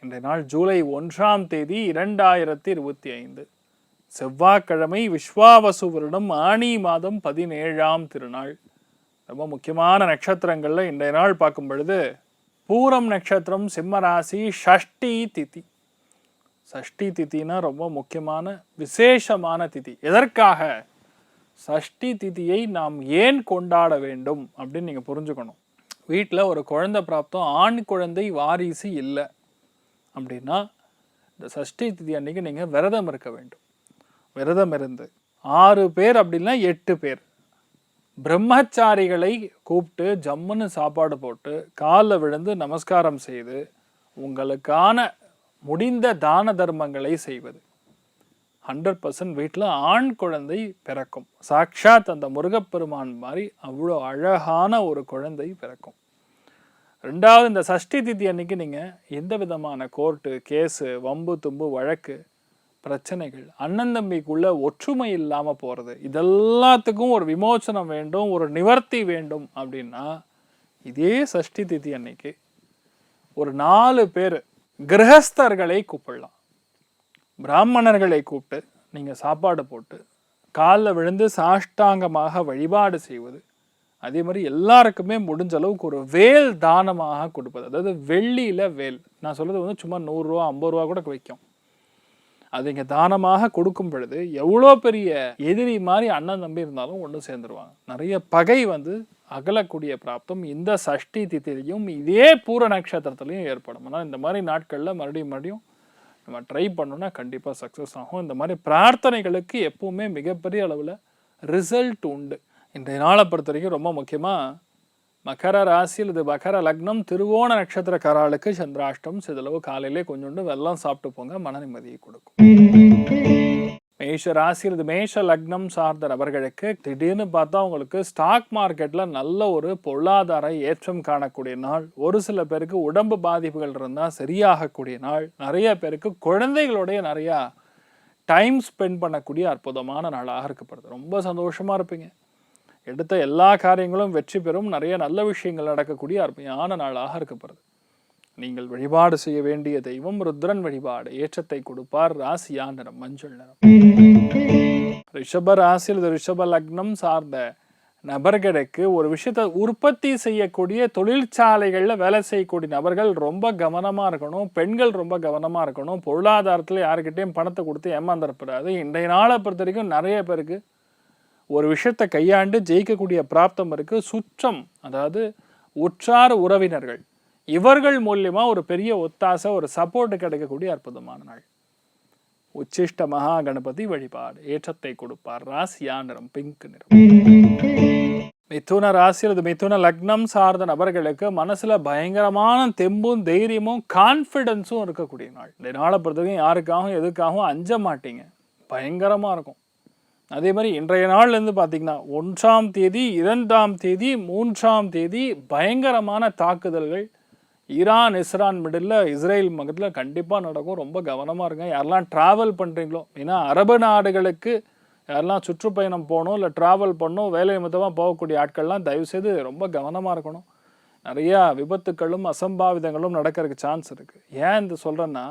இன்றைய நாள் ஜூலை 1ஆம் தேதி 2025 செவ்வாய்க்கிழமை, விஸ்வாவசு வருடம் ஆனி மாதம் 17ஆம் திருநாள். ரொம்ப முக்கியமான நட்சத்திரங்கள்ல இன்றைய நாள் பார்க்கும் பொழுது பூரம் நட்சத்திரம், சிம்ம ராசி, ஷஷ்டி திதி. சஷ்டி திதினா ரொம்ப முக்கியமான விசேஷமான திதி. எதற்காக சஷ்டி திதியை நாம் ஏன் கொண்டாட வேண்டும் அப்படின்னு நீங்கள் புரிஞ்சுக்கணும். வீட்டில் ஒரு குழந்தை பிராப்தம், ஆண் குழந்தை வாரிசு இல்லை அப்படின்னா இந்த சஷ்டி திதி அன்னைக்கு நீங்கள் விரதம் இருக்க வேண்டும். விரதம் இருந்து 6 பேர் அப்படின்னா 8 பேர் பிரம்மச்சாரிகளை கூப்பிட்டு ஜம்முன்னு சாப்பாடு போட்டு காலில் விழுந்து நமஸ்காரம் செய்து உங்களுக்கான முடிந்த தான தர்மங்களை செய்வது. 100% வீட்டில் ஆண் குழந்தை பிறக்கும். சாக்ஷாத் அந்த முருகப்பெருமான் மாதிரி அவ்வளோ அழகான ஒரு குழந்தை பிறக்கும். 2வது, இந்த சஷ்டி திதி அன்னைக்கு நீங்கள் எந்த விதமான கோர்ட்டு கேஸு, வம்பு தும்பு வழக்கு பிரச்சனைகள், அண்ணன் தம்பிக்குள்ள ஒற்றுமை இல்லாமல் போகிறது, இதெல்லாத்துக்கும் ஒரு விமோசனம் வேண்டும், ஒரு நிவர்த்தி வேண்டும் அப்படின்னா இதே சஷ்டி திதி அன்னைக்கு ஒரு 4 பேர் கிரகஸ்தர்களை கூப்பிடலாம். பிராமணர்களை கூப்பிட்டு நீங்கள் சாப்பாடு போட்டு காலில் விழுந்து சாஷ்டாங்கமாக வழிபாடு செய்வது. அதே மாதிரி எல்லாருக்குமே முடிஞ்ச அளவுக்கு ஒரு வேல் தானமாக கொடுப்பது. அதாவது வெள்ளியில் வேல். நான் சொல்கிறது வந்து சும்மா 100 ரூபா 50 ரூபா கூட வைக்கும். அது இங்கே தானமாக கொடுக்கும் பொழுது எவ்வளோ பெரிய எதிரி மாதிரி அண்ணன் தம்பி இருந்தாலும் ஒன்று சேர்ந்துருவாங்க. நிறைய பகை வந்து அகலக்கூடிய பிராப்தம் இந்த சஷ்டி திதியிலையும் இதே பூர நட்சத்திரத்துலையும் ஏற்படும். ஆனால் இந்த மாதிரி நாட்களில் மறுபடியும் நம்ம ட்ரை பண்ணோன்னா கண்டிப்பாக சக்ஸஸ் ஆகும். இந்த மாதிரி பிரார்த்தனைகளுக்கு எப்பவுமே மிகப்பெரிய அளவில் ரிசல்ட் உண்டு. இன்றைய நாளை பொறுத்த வரைக்கும் ரொம்ப முக்கியமாக மகர ராசியில் இது மகர லக்னம், திருவோண நட்சத்திரக்காரர்களுக்கு சந்திராஷ்டம். சிதளவு காலையிலே கொஞ்சோண்டு வெல்லம் சாப்பிட்டு போங்க, மன நிம்மதியை கொடுக்கும். மேஷ ராசியில் இது மேஷ லக்னம் சார்ந்த நபர்களுக்கு திடீர்னு பார்த்தா உங்களுக்கு ஸ்டாக் மார்க்கெட்டில் நல்ல ஒரு பொருளாதார ஏற்றம் காணக்கூடிய நாள். ஒரு சில பேருக்கு உடம்பு பாதிப்புகள் இருந்தால் சரியாகக்கூடிய நாள். நிறைய பேருக்கு குழந்தைகளோடைய நிறையா டைம் ஸ்பெண்ட் பண்ணக்கூடிய அற்புதமான நாளாக இருக்கப்படுது. ரொம்ப சந்தோஷமாக இருப்பீங்க. எடுத்த எல்லா காரியங்களும் வெற்றி பெறும். நிறைய நல்ல விஷயங்கள் நடக்கக்கூடிய அருமையான நாளாக இருக்கப்படுது. நீங்கள் வழிபாடு செய்ய வேண்டிய தெய்வம் ருத்ரன் வழிபாடு. ஏற்றத்தை கொடுப்பார். ராசியா நிறம் மஞ்சள் நிறம். ரிஷப ராசியில் இது ரிஷப லக்னம் சார்ந்த நபர்களுக்கு ஒரு விஷயத்தை உற்பத்தி செய்யக்கூடிய தொழிற்சாலைகளில் வேலை செய்யக்கூடிய நபர்கள் ரொம்ப கவனமாக இருக்கணும். பெண்கள் ரொம்ப கவனமாக இருக்கணும். பொருளாதாரத்தில் யாருக்கிட்டையும் பணத்தை கொடுத்து ஏமாந்துடக்கூடாது. இன்றைய நாளை பொறுத்த வரைக்கும் நிறைய பேருக்கு ஒரு விஷயத்தை கையாண்டு ஜெயிக்கக்கூடிய பிராப்தம் இருக்குது. சுற்றம், அதாவது உற்றார் உறவினர்கள், இவர்கள் மூலியமா ஒரு பெரிய ஒத்தாசை, ஒரு சப்போர்ட் கிடைக்கக்கூடிய அற்புதமான நாள். உச்சிஷ்ட மகா கணபதி வழிபாடு. ஏற்றத்தை கொடுப்பார். ராசியா நிறம் பிங்க் நிறம். மிதுன ராசியில் இது மிதுன லக்னம் சார்ந்த நபர்களுக்கு மனசுல பயங்கரமான தெம்பும் தைரியமும் கான்ஃபிடென்ஸும் இருக்கக்கூடிய நாள். இந்த நாளை பொறுத்தவரைக்கும் யாருக்காகவும் எதுக்காகவும் அஞ்ச மாட்டீங்க. பயங்கரமா இருக்கும். அதே மாதிரி இன்றைய நாள்லேருந்து பார்த்தீங்கன்னா 1ஆம் தேதி, 2ஆம் தேதி, 3ஆம் தேதி பயங்கரமான தாக்குதல்கள் ஈரான் இஸ்ரான் மிடில், இஸ்ரேல் பக்கத்தில் கண்டிப்பாக நடக்கும். ரொம்ப கவனமாக இருங்க. யாரெல்லாம் ட்ராவல் பண்ணுறீங்களோ, ஏன்னா அரபு நாடுகளுக்கு யாரெல்லாம் சுற்றுப்பயணம் போகணும், இல்லை ட்ராவல் பண்ணணும், வேலை நிமித்தமாக போகக்கூடிய ஆட்கள்லாம் தயவுசெய்து ரொம்ப கவனமாக இருக்கணும். நிறையா விபத்துக்களும் அசம்பாவிதங்களும் நடக்கிறதுக்கு சான்ஸ் இருக்குது. ஏன் இது சொல்கிறேன்னா,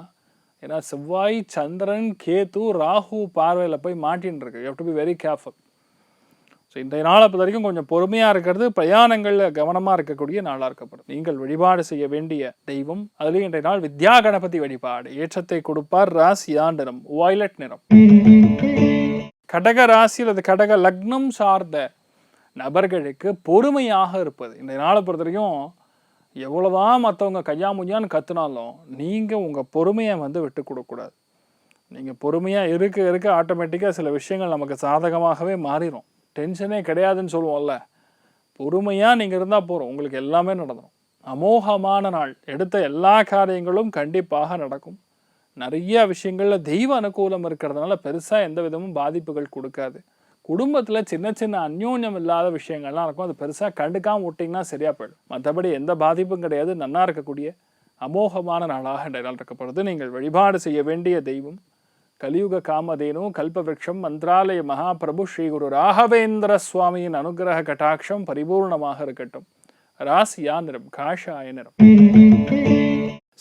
ஏன்னா செவ்வாய், சந்திரன், கேது, ராகு பார்வையில் போய் மாட்டின்னு இருக்கு. You have to be very careful. So இன்றைய நாளை பொறுத்த வரைக்கும் கொஞ்சம் பொறுமையாக இருக்கிறது, பிரயாணங்களில் கவனமாக இருக்கக்கூடிய நாளாக இருக்கப்படும். நீங்கள் வழிபாடு செய்ய வேண்டிய தெய்வம், அதுலேயும் இன்றைய நாள் வித்யா கணபதி வழிபாடு. ஏற்றத்தை கொடுப்பார். ராசியா நிறம் வயலட் நிறம். கடக ராசியில் அது கடக லக்னம் சார்ந்த நபர்களுக்கு பொறுமையாக இருப்பது. இன்றைய நாளை பொறுத்த வரைக்கும் எவ்வளோதான் மற்றவங்க கையாமுஞ்சான்னு கற்றுனாலும் நீங்கள் உங்கள் பொறுமையை வந்து விட்டு கொடுக்கக்கூடாது. நீங்கள் பொறுமையாக இருக்க ஆட்டோமேட்டிக்காக சில விஷயங்கள் நமக்கு சாதகமாகவே மாறிடும். டென்ஷனே கிடையாதுன்னு சொல்லுவோம்ல, பொறுமையாக நீங்கள் இருந்தால் போகிறோம், உங்களுக்கு எல்லாமே நடந்துடும். அமோகமான நாள். எடுத்த எல்லா காரியங்களும் கண்டிப்பாக நடக்கும். நிறைய விஷயங்களில் தெய்வ அனுகூலம் இருக்கிறதுனால பெருசாக எந்த விதமும் பாதிப்புகள் கொடுக்காது. குடும்பத்தில் சின்ன சின்ன அந்யோன்யம் இல்லாத விஷயங்கள்லாம் இருக்கும். அது பெருசாக கண்டுக்காமல் விட்டிங்கன்னா சரியாக போயிடும். மற்றபடி எந்த பாதிப்பும் கிடையாது. நன்னா இருக்கக்கூடிய அமோகமான நாளாக இன்றைய நாள் இருக்கப்படுது. நீங்கள் வழிபாடு செய்ய வேண்டிய தெய்வம் கலியுக காமதேனு கல்பவருஷம் மந்திராலய மகாபிரபு ஸ்ரீ குரு ராகவேந்திர சுவாமியின் அனுகிரக கட்டாட்சம் பரிபூர்ணமாக இருக்கட்டும். ராசியா நிறம் காஷாய நிறம்.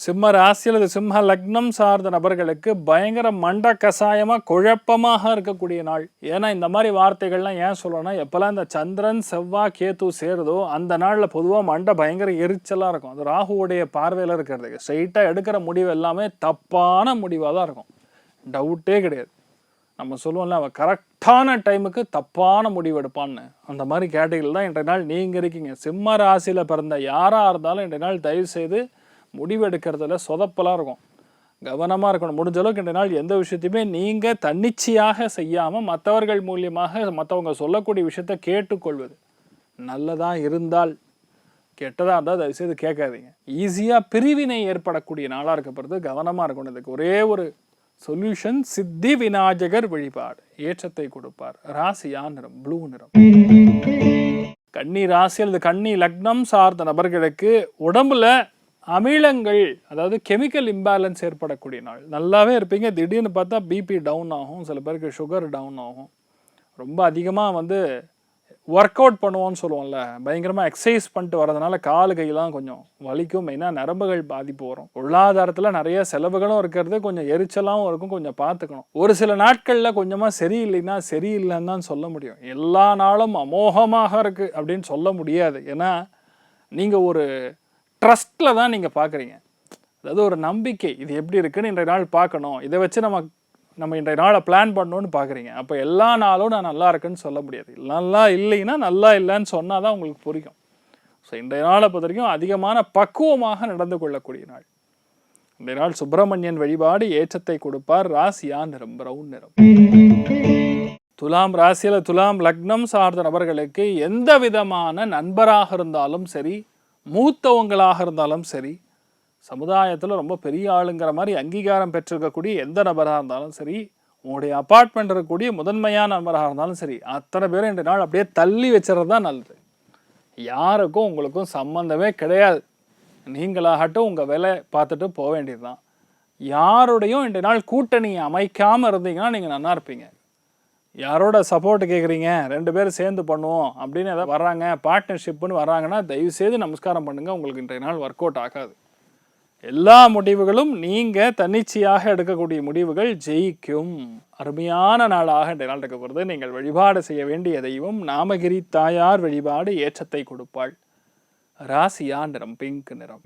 சிம்ம ராசி அல்லது சிம்ம லக்னம் சார்ந்த நபர்களுக்கு பயங்கர மண்ட கசாயமாக குழப்பமாக இருக்கக்கூடிய நாள். ஏன்னா இந்த மாதிரி வார்த்தைகள்லாம் ஏன் சொல்லணும்னா, எப்போல்லாம் இந்த சந்திரன் செவ்வாய் கேத்து சேருதோ அந்த நாளில் பொதுவாக மண்டை பயங்கர எரிச்சலாக இருக்கும். அது ராகுவுடைய பார்வையில் இருக்கிறதுக்கு ஸ்ட்ரைட்டாக எடுக்கிற முடிவு எல்லாமே தப்பான முடிவாக தான் இருக்கும், டவுட்டே கிடையாது. நம்ம சொல்லுவோம்ல, அவன் கரெக்டான டைமுக்கு தப்பான முடிவு எடுப்பான்னு, அந்த மாதிரி கேட்டகரியில் தான் இன்றைய நாள் நீங்கள் இருக்கீங்க. சிம்ம ராசியில் பிறந்த யாராக இருந்தாலும் இன்றைய நாள் தயவு செய்து முடிவு எடுக்கிறதுல சொதப்பலாக இருக்கும், கவனமாக இருக்கணும். முடிஞ்ச அளவுக்கு இன்றைய நாள் எந்த விஷயத்தையுமே நீங்கள் தன்னிச்சையாக செய்யாமல் மற்றவர்கள் மூலியமாக மற்றவங்க சொல்லக்கூடிய விஷயத்த கேட்டுக்கொள்வது நல்லதாக இருந்தால். கெட்டதாக இருந்தால் தயவுசெய்து கேட்காதீங்க. ஈஸியாக பிரிவினை ஏற்படக்கூடிய நாளாக இருக்கப்படுறது, கவனமாக இருக்கணும். இதுக்கு ஒரே ஒரு சொல்யூஷன், சித்தி விநாயகர் வழிபாடு ஏற்றத்தை கொடுப்பார். ராசியா நிறம் ப்ளூ நிறம். கன்னி ராசி அல்லது கன்னி லக்னம் சார்ந்த நபர்களுக்கு உடம்புல அமிலங்கள், அதாவது கெமிக்கல் இம்பேலன்ஸ் ஏற்படக்கூடிய நாள். நல்லாவே இருப்பீங்க, திடீர்னு பார்த்தா பிபி டவுன் ஆகும், சில பேருக்கு சுகர் டவுன் ஆகும். ரொம்ப அதிகமாக ஒர்க் அவுட் பண்ணுவோன்னு சொல்லுவோம்ல, பயங்கரமாக எக்ஸசைஸ் பண்ணிட்டு வரதுனால காலு கையெல்லாம் கொஞ்சம் வலிக்கும், மெயினாக நரம்புகள் பாதிப்பு வரும். பொருளாதாரத்தில் நிறைய செலவுகளும் இருக்கிறது, கொஞ்சம் எரிச்சலாகவும் இருக்கும், கொஞ்சம் பார்த்துக்கணும். ஒரு சில நாட்களில் கொஞ்சமாக சரியில்லைன்னா சரியில்லைன்னு தான் சொல்ல முடியும். எல்லா நாளும் அமோகமாக இருக்குது அப்படின்னு சொல்ல முடியாது. ஏன்னா நீங்கள் ஒரு ட்ரஸ்ட்டில் தான் நீங்கள் பார்க்குறீங்க, அதாவது ஒரு நம்பிக்கை, இது எப்படி இருக்குன்னு இன்றைய நாள் பார்க்கணும், இதை வச்சு நம்ம இன்றைய நாளை பிளான் பண்ணணும்னு பார்க்குறீங்க. அப்போ எல்லா நாளும் நான் நல்லா இருக்குன்னு சொல்ல முடியாது. நல்லா இல்லைன்னா நல்லா இல்லைன்னு சொன்னால் தான் உங்களுக்கு புரியும். ஸோ இன்றைய நாளை பொறுத்த வரைக்கும் அதிகமான பக்குவமாக நடந்து கொள்ளக்கூடிய நாள். இன்றைய நாள் சுப்பிரமணியன் வழிபாடு ஏற்றத்தை கொடுப்பார். ராசியா நிறம் பிரவுன் நிறம். துலாம் ராசியில் துலாம் லக்னம் சார்ந்த நபர்களுக்கு எந்த விதமான நண்பராக இருந்தாலும் சரி, மூத்தவங்களாக இருந்தாலும் சரி, சமுதாயத்தில் ரொம்ப பெரிய ஆளுங்கிற மாதிரி அங்கீகாரம் பெற்றிருக்கக்கூடிய எந்த நபராக இருந்தாலும் சரி, உங்களுடைய அப்பார்ட்மெண்ட் இருக்கக்கூடிய முதன்மையான நபராக இருந்தாலும் சரி, அத்தனை பேரும் இன்றைய நாள் அப்படியே தள்ளி வச்சுறது தான் நல்லது. யாருக்கும் உங்களுக்கும் சம்மந்தமே கிடையாது, நீங்களாகட்டும் உங்கள் வேலை பார்த்துட்டு போக வேண்டியது தான். யாருடையும் இன்றைய நாள் கூட்டணி அமைக்காமல் இருந்தீங்கன்னா நீங்கள் நல்லா இருப்பீங்க. யாரோட சப்போர்ட் கேட்குறீங்க, 2 பேரும் சேர்ந்து பண்ணுவோம் அப்படின்னு எதாவது வர்றாங்க, பார்ட்னர்ஷிப்புன்னு வர்றாங்கன்னா தயவுசெய்து நமஸ்காரம் பண்ணுங்கள், உங்களுக்கு இன்றைய நாள் ஒர்க் அவுட் ஆகாது. எல்லா முடிவுகளும் நீங்கள் தன்னிச்சையாக எடுக்கக்கூடிய முடிவுகள் ஜெயிக்கும். அருமையான நாளாக இன்றைய நாள் இருக்க போகிறது. நீங்கள் வழிபாடு செய்ய வேண்டிய தெய்வம் நாமகிரி தாயார் வழிபாடு ஏற்றத்தை கொடுப்பாள். ராசியா நிறம் பிங்க் நிறம்.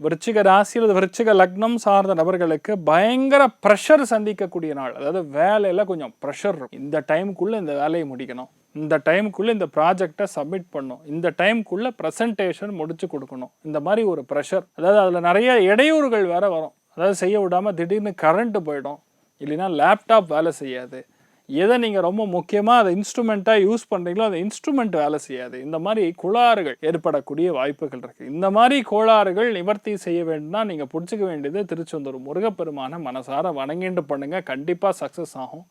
விருச்சிக ராசி அல்லது விருச்சிக லக்னம் சார்ந்த நபர்களுக்கு பயங்கர ப்ரெஷர் சந்திக்கக்கூடிய நாள். அதாவது வேலையில் கொஞ்சம் ப்ரெஷர் இருக்கும். இந்த டைமுக்குள்ளே இந்த வேலையை முடிக்கணும், இந்த டைமுக்குள்ளே இந்த ப்ராஜெக்டை சப்மிட் பண்ணணும், இந்த டைமுக்குள்ளே ப்ரெசன்டேஷன் முடிச்சு கொடுக்கணும், இந்த மாதிரி ஒரு ப்ரெஷர். அதாவது அதில் நிறைய இடையூறுகள் வேறு வரும். அதாவது செய்ய விடாமல் திடீர்னு கரண்ட்டு போயிடும், இல்லைன்னா லேப்டாப் வேலை செய்யாது, எதை நீங்கள் ரொம்ப முக்கியமாக அதை இன்ஸ்ட்ருமெண்ட்டாக யூஸ் பண்ணுறீங்களோ அந்த இன்ஸ்ட்ருமெண்ட் வேலை செய்யாது. இந்த மாதிரி கோளாறுகள் ஏற்படக்கூடிய வாய்ப்புகள் இருக்குது. இந்த மாதிரி கோளாறுகள் நிவர்த்தி செய்ய வேண்டும்னா நீங்கள் பிடிச்சிக்க வேண்டியது திருச்செந்தூர் முருகப்பெருமான மனசார வணங்கிட்டு பண்ணுங்கள், கண்டிப்பாக சக்ஸஸ் ஆகும்.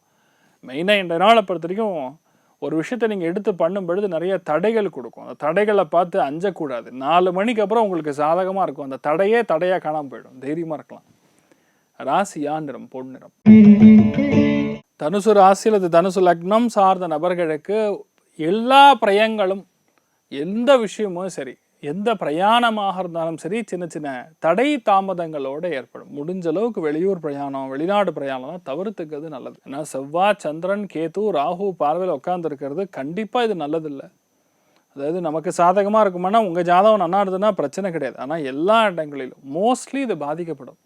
மெயினாக இந்த நாளை பொறுத்த வரைக்கும் ஒரு விஷயத்தை நீங்கள் எடுத்து பண்ணும் பொழுது நிறைய தடைகள் கொடுக்கும். அந்த தடைகளை பார்த்து அஞ்சக்கூடாது. 4 மணிக்கு அப்புறம் உங்களுக்கு சாதகமாக இருக்கும், அந்த தடையாக காணாமல் போயிடும், தைரியமாக இருக்கலாம். ராசியா நிறம் பொன் நிறம். தனுசு ராசி அல்லது தனுசு லக்னம் சார்ந்த நபர்களுக்கு எல்லா பிரயங்களும், எந்த விஷயமும் சரி, எந்த பிரயாணமாக இருந்தாலும் சரி, சின்ன சின்ன தடை தாமதங்களோடு ஏற்படும். முடிஞ்ச அளவுக்கு வெளியூர் பிரயாணம், வெளிநாடு பிரயாணம் தவிர்த்துக்கிறது நல்லது. ஏன்னா செவ்வாய் சந்திரன் கேது ராகு பார்வையில் உட்காந்துருக்கிறது கண்டிப்பாக இது நல்லதில்லை. அதாவது நமக்கு சாதகமாக இருக்குமானா உங்கள் ஜாதகம் நல்லா இருந்ததுன்னா பிரச்சனை கிடையாது. ஆனால் எல்லா இடங்களிலும் மோஸ்ட்லி இது பாதிக்கப்படும்.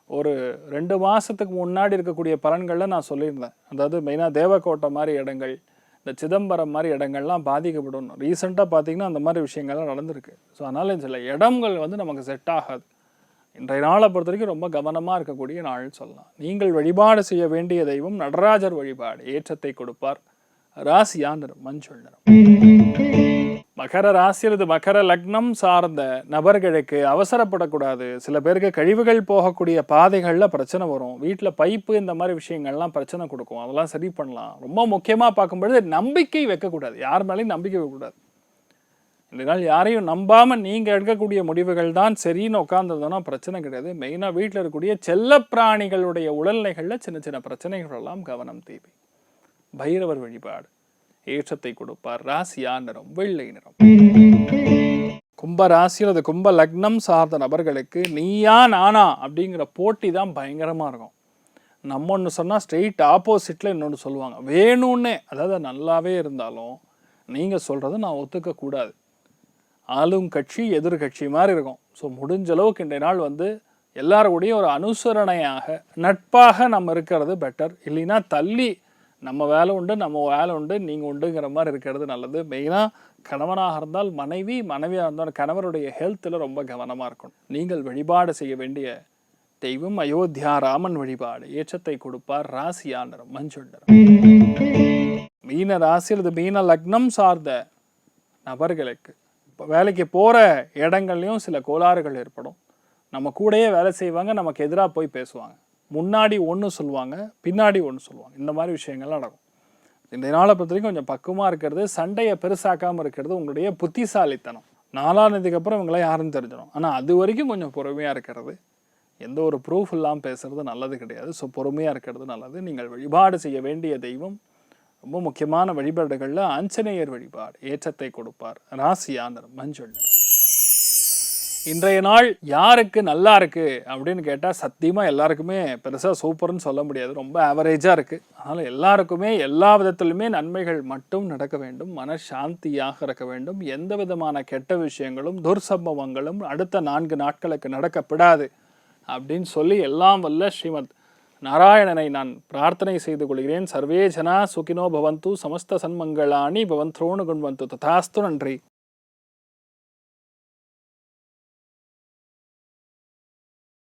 ஒரு 2 மாதத்துக்கு முன்னாடி இருக்கக்கூடிய பலன்களில் நான் சொல்லியிருந்தேன். அதாவது மெயினாக தேவக்கோட்டை மாதிரி இடங்கள், இந்த சிதம்பரம் மாதிரி இடங்கள்லாம் பாதிக்கப்படும். ரீசெண்டாக பார்த்திங்கன்னா அந்த மாதிரி விஷயங்கள்லாம் நடந்திருக்கு. ஸோ அதனால் சில இடங்கள் நமக்கு செட் ஆகாது. இன்றைய நாளை பொறுத்த வரைக்கும் ரொம்ப கவனமாக இருக்கக்கூடிய நாள்னு சொல்லலாம். நீங்கள் வழிபாடு செய்ய வேண்டிய தெய்வம் நடராஜர் வழிபாடு ஏற்றத்தை கொடுப்பார். ராசியா நிறம் மஞ்சள் நிறம். மகர ராசி அல்லது மகர லக்னம் சார்ந்த நபர்களுக்கு அவசரப்படக்கூடாது. சில பேருக்கு கழிவுகள் போகக்கூடிய பாதைகளில் பிரச்சனை வரும், வீட்டில் பைப்பு இந்த மாதிரி விஷயங்கள்லாம் பிரச்சனை கொடுக்கும், அதெல்லாம் சரி பண்ணலாம். ரொம்ப முக்கியமாக பார்க்கும்பொழுது நம்பிக்கை வைக்கக்கூடாது, யார் மேலேயும் நம்பிக்கை வைக்கக்கூடாது. இந்த நாள் யாரையும் நம்பாமல் நீங்கள் எடுக்கக்கூடிய முடிவுகள் தான் சரின்னு உட்காந்துருந்தோன்னா பிரச்சனை கிடையாது. மெயினாக வீட்டில் இருக்கக்கூடிய செல்ல பிராணிகளுடைய உடல்நிலைகளில் சின்ன சின்ன பிரச்சனைகள் எல்லாம் கவனம் தேவை. பைரவர் வழிபாடு ஏற்றத்தை கொடுப்பார். ராசியா நிறம் வெள்ளை நிறம். கும்ப ராசி அல்லது கும்ப லக்னம் சார்ந்த நபர்களுக்கு நீயா நானா அப்படிங்கிற போட்டி தான் பயங்கரமாக இருக்கும். நம்ம ஒன்று சொன்னால் ஸ்ட்ரெயிட் ஆப்போசிட்டில் இன்னொன்று சொல்லுவாங்க. வேணும்னே, அதாவது நல்லாவே இருந்தாலும் நீங்கள் சொல்கிறத நான் ஒத்துக்கக்கூடாது. ஆளும் கட்சி எதிர்கட்சி மாதிரி இருக்கும். ஸோ முடிஞ்ச அளவுக்கு இன்றைய நாள் எல்லாரோடையும் ஒரு அனுசரணையாக நட்பாக நம்ம இருக்கிறது பெட்டர். இல்லைன்னா தள்ளி நம்ம வேலை உண்டு நம்ம வேலை உண்டு நீங்கள் உண்டுங்கிற மாதிரி இருக்கிறது நல்லது. மெயினாக கணவனாக இருந்தால் மனைவி, மனைவியாக இருந்தால் கணவருடைய ஹெல்த்தில் ரொம்ப கவனமாக இருக்கணும். நீங்கள் வழிபாடு செய்ய வேண்டிய தெய்வம் அயோத்தியா ராமன் வழிபாடு. ஏற்றத்தை கொடுப்பார். ராசியா நிறம் மஞ்சள் நிறம். மீன ராசி அல்லது மீன லக்னம் சார்ந்த நபர்களுக்கு வேலைக்கு போகிற இடங்கள்லையும் சில கோளாறுகள் ஏற்படும். நம்ம கூடயே வேலை செய்வாங்க, நமக்கு எதிராக போய் பேசுவாங்க. முன்னாடி ஒன்று சொல்லுவாங்க, பின்னாடி ஒன்று சொல்லுவாங்க. இந்த மாதிரி விஷயங்கள்லாம் நடக்கும். இந்த நாளை பொறுத்த வரைக்கும் கொஞ்சம் பக்குவமாக இருக்கிறது, சண்டையை பெருசாக்காமல் இருக்கிறது உங்களுடைய புத்திசாலித்தனம். 4ஆம் தேதிக்கு அப்புறம் இவங்களாம் யாருன்னு தெரிஞ்சிடும். ஆனால் அது வரைக்கும் கொஞ்சம் பொறுமையாக இருக்கிறது, எந்த ஒரு ப்ரூஃப் இல்லாமல் பேசுறது நல்லது கிடையாது. ஸோ பொறுமையாக இருக்கிறது நல்லது. நீங்கள் வழிபாடு செய்ய வேண்டிய தெய்வம் ரொம்ப முக்கியமான வழிபாடுகளில் ஆஞ்சநேயர் வழிபாடு. ஏற்றத்தை கொடுப்பார். ராசியா நிறம் மஞ்சள் நிறம். இன்றைய நாள் யாருக்கு நல்லா இருக்குது அப்படின்னு கேட்டால் சத்தியமாக எல்லாருக்குமே பெருசாக சூப்பர்னு சொல்ல முடியாது. ரொம்ப ஆவரேஜாக இருக்குது. அதனால் எல்லாருக்குமே எல்லா விதத்திலுமே நன்மைகள் மட்டும் நடக்க வேண்டும். மனசாந்தியாக இருக்க வேண்டும். எந்த விதமான கெட்ட விஷயங்களும் துர்சம்பவங்களும் அடுத்த 4 நாட்களுக்கு நடக்கப்படாது அப்படின்னு சொல்லி எல்லாம் வல்ல ஸ்ரீமத் நாராயணனை நான் பிரார்த்தனை செய்து கொள்கிறேன். சர்வே ஜனா சுகினோ பவந்து, சமஸ்த சன்மங்களானி பவந்த்ரோணு குண்வந்து. ததாஸ்து. நன்றி.